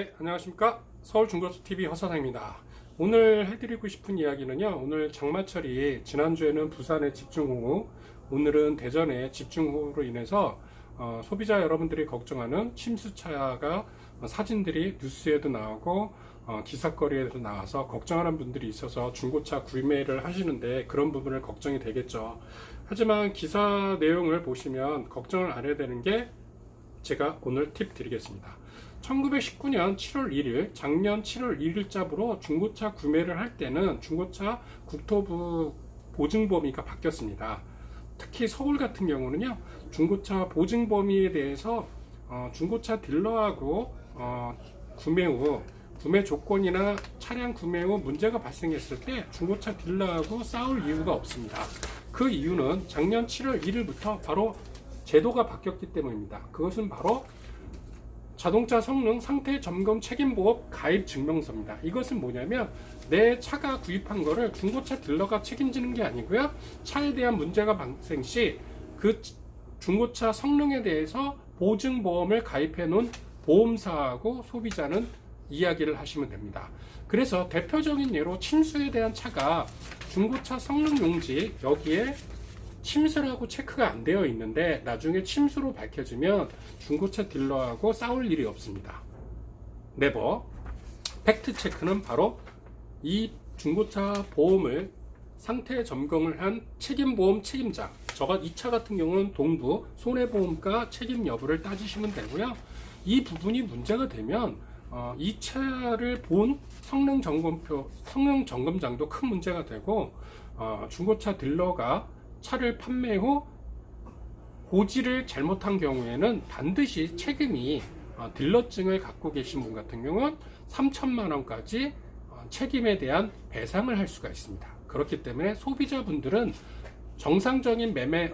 네, 안녕하십니까. 서울중고차TV 허사장입니다. 오늘 해드리고 싶은 이야기는요, 오늘 장마철이 지난주에는 부산의 집중호우, 오늘은 대전의 집중호우로 인해서 소비자 여러분들이 걱정하는 침수차가 사진들이 뉴스에도 나오고 기사거리에도 나와서 걱정하는 분들이 있어서 중고차 구매를 하시는데 그런 부분을 걱정이 되겠죠. 하지만 기사 내용을 보시면 걱정을 안 해야 되는 게 제가 오늘 팁 드리겠습니다. 1919년 7월 1일, 작년 7월 1일자부로 중고차 구매를 할 때는 중고차 국토부 보증 범위가 바뀌었습니다. 특히 서울 같은 경우는요, 중고차 보증 범위에 대해서 중고차 딜러하고 구매 후 구매 조건이나 차량 구매 후 문제가 발생했을 때 중고차 딜러하고 싸울 이유가 없습니다. 그 이유는 작년 7월 1일부터 바로 제도가 바뀌었기 때문입니다. 그것은 바로 자동차 성능 상태 점검 책임보험 가입 증명서입니다. 이것은 뭐냐면 내 차가 구입한 거를 중고차 딜러가 책임지는 게 아니고요, 차에 대한 문제가 발생 시 그 중고차 성능에 대해서 보증보험을 가입해 놓은 보험사하고 소비자는 이야기를 하시면 됩니다. 그래서 대표적인 예로 침수에 대한 차가 중고차 성능 용지 여기에 침수라고 체크가 안 되어 있는데 나중에 침수로 밝혀지면 중고차 딜러하고 싸울 일이 없습니다. 네버. 팩트 체크는 바로 이 중고차 보험을 상태 점검을 한 책임보험 책임자, 이 차 같은 경우는 동부 손해보험가 책임 여부를 따지시면 되고요. 이 부분이 문제가 되면 이 차를 본 성능 점검장도 큰 문제가 되고 중고차 딜러가 차를 판매 후 고지를 잘못한 경우에는 반드시 책임이 딜러증을 갖고 계신 분 같은 경우는 3천만 원까지 책임에 대한 배상을 할 수가 있습니다. 그렇기 때문에 소비자분들은 정상적인 매매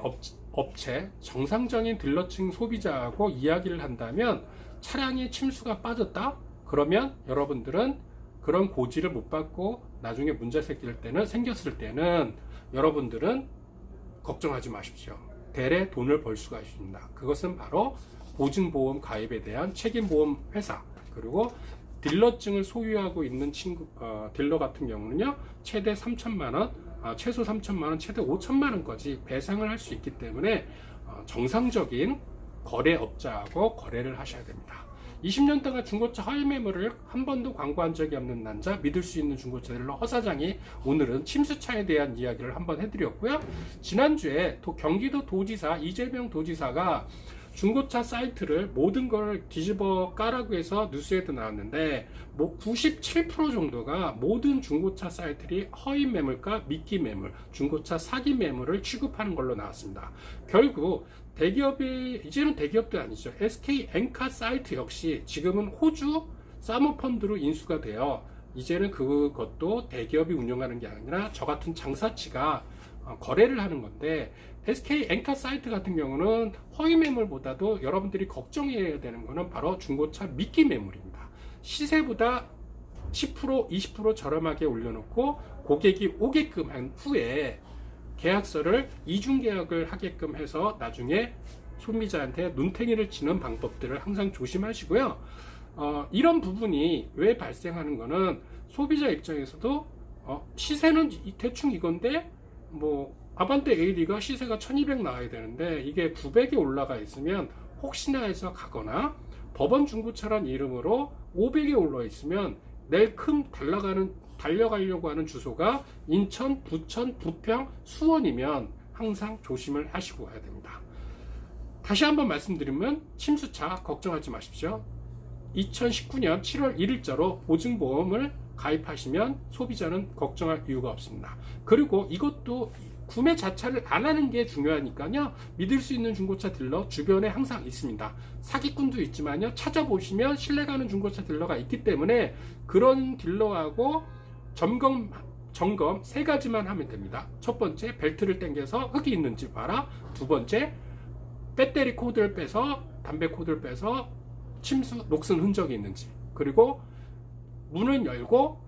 업체, 정상적인 딜러증 소비자하고 이야기를 한다면 차량에 침수가 빠졌다? 그러면 여러분들은 그런 고지를 못 받고 나중에 문제 생겼을 때는 여러분들은 걱정하지 마십시오. 대래 돈을 벌 수가 있습니다. 그것은 바로 보증보험 가입에 대한 책임보험 회사, 그리고 딜러증을 소유하고 있는 딜러 같은 경우는요, 최대 3천만 원, 최소 3천만 원, 최대 5천만 원까지 배상을 할 수 있기 때문에 정상적인 거래업자하고 거래를 하셔야 됩니다. 20년 동안 중고차 허위 매물을 한 번도 광고한 적이 없는 남자, 믿을 수 있는 중고차 딜러 허사장이 오늘은 침수차에 대한 이야기를 한번 해드렸고요. 지난주에 경기도 도지사 이재명 도지사가 중고차 사이트를 모든 걸 뒤집어 까라고 해서 뉴스에도 나왔는데 97% 정도가 모든 중고차 사이트들이 허위 매물과 미끼 매물, 중고차 사기 매물을 취급하는 걸로 나왔습니다. 결국 이제는 대기업도 아니죠. SK 엔카 사이트 역시 지금은 호주 사모펀드로 인수가 되어 이제는 그것도 대기업이 운영하는 게 아니라 저 같은 장사치가 거래를 하는 건데, SK 엔카 사이트 같은 경우는 허위 매물보다도 여러분들이 걱정해야 되는 것은 바로 중고차 미끼 매물입니다. 시세보다 10%, 20% 저렴하게 올려놓고 고객이 오게끔 한 후에 계약서를 이중계약을 하게끔 해서 나중에 소비자한테 눈탱이를 치는 방법들을 항상 조심하시고요. 이런 부분이 왜 발생하는 거는 소비자 입장에서도 시세는 대충 이건데 아반떼 AD가 시세가 1200 나와야 되는데 이게 900에 올라가 있으면 혹시나 해서 가거나, 법원 중고차란 이름으로 500에 올라 있으면 내일 달려가려고 하는 주소가 인천, 부천, 부평, 수원이면 항상 조심을 하시고 가야 됩니다. 다시 한번 말씀드리면 침수차 걱정하지 마십시오. 2019년 7월 1일자로 보증보험을 가입하시면 소비자는 걱정할 이유가 없습니다. 그리고 이것도 구매 자체를 안 하는 게 중요하니까요, 믿을 수 있는 중고차 딜러 주변에 항상 있습니다. 사기꾼도 있지만요, 찾아보시면 신뢰가는 중고차 딜러가 있기 때문에 그런 딜러하고 점검 3가지만 하면 됩니다. 첫 번째, 벨트를 당겨서 흙이 있는지 봐라. 두 번째, 배터리 코드를 빼서 담배 코드를 빼서 침수 녹슨 흔적이 있는지, 그리고 문을 열고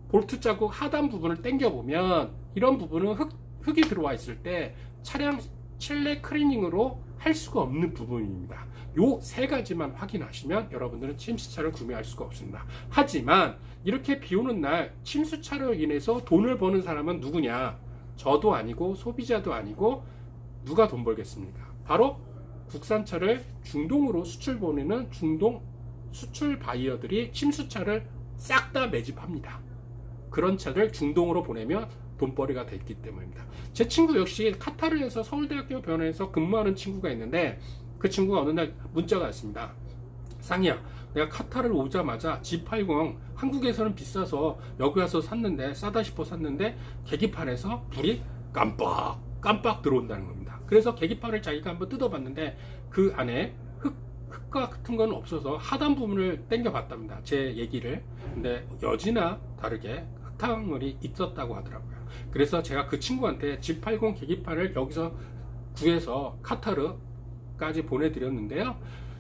볼트 자국 하단 부분을 당겨보면 이런 부분은 흙이 들어와 있을 때 차량 실내 클리닝으로 할 수가 없는 부분입니다. 요 세 가지만 확인하시면 여러분들은 침수차를 구매할 수가 없습니다. 하지만 이렇게 비 오는 날 침수차로 인해서 돈을 버는 사람은 누구냐? 저도 아니고 소비자도 아니고 누가 돈 벌겠습니까? 바로 국산차를 중동으로 수출 보내는 중동 수출 바이어들이 침수차를 싹 다 매집합니다. 그런 차를 중동으로 보내면 돈벌이가 됐기 때문입니다. 제 친구 역시 카타르에서 서울대학교 병원에서 근무하는 친구가 있는데 그 친구가 어느 날 문자가 왔습니다. 상희야, 내가 카타르 오자마자 G80 한국에서는 비싸서 여기 와서 샀는데 싸다 싶어 샀는데 계기판에서 불이 깜빡 들어온다는 겁니다. 그래서 계기판을 자기가 한번 뜯어봤는데 그 안에 흙과 같은 건 없어서 하단 부분을 당겨봤답니다. 제 얘기를. 근데 여지나 다르게 흙탕물이 있었다고 하더라고요. 그래서 제가 그 친구한테 G80 계기판을 여기서 구해서 카타르까지 보내드렸는데요.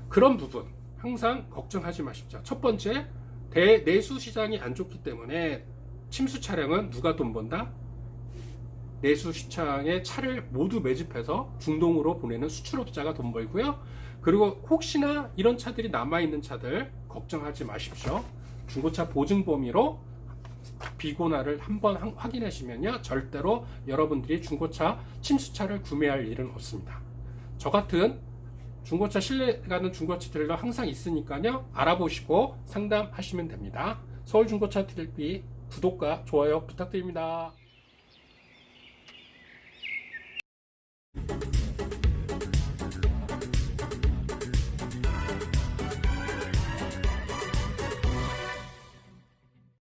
그런 부분 항상 걱정하지 마십시오. 첫 번째, 내수 시장이 안 좋기 때문에 침수 차량은 누가 돈 번다? 내수 시장에 차를 모두 매집해서 중동으로 보내는 수출업자가 돈 벌고요. 그리고 혹시나 이런 차들이 남아있는 차들 걱정하지 마십시오. 중고차 보증 범위로 비고나를 한번 확인하시면요, 절대로 여러분들이 중고차 침수차를 구매할 일은 없습니다. 저 같은 중고차 신뢰가는 중고차 딜러 항상 있으니까요, 알아보시고 상담하시면 됩니다. 서울중고차TV 구독과 좋아요 부탁드립니다.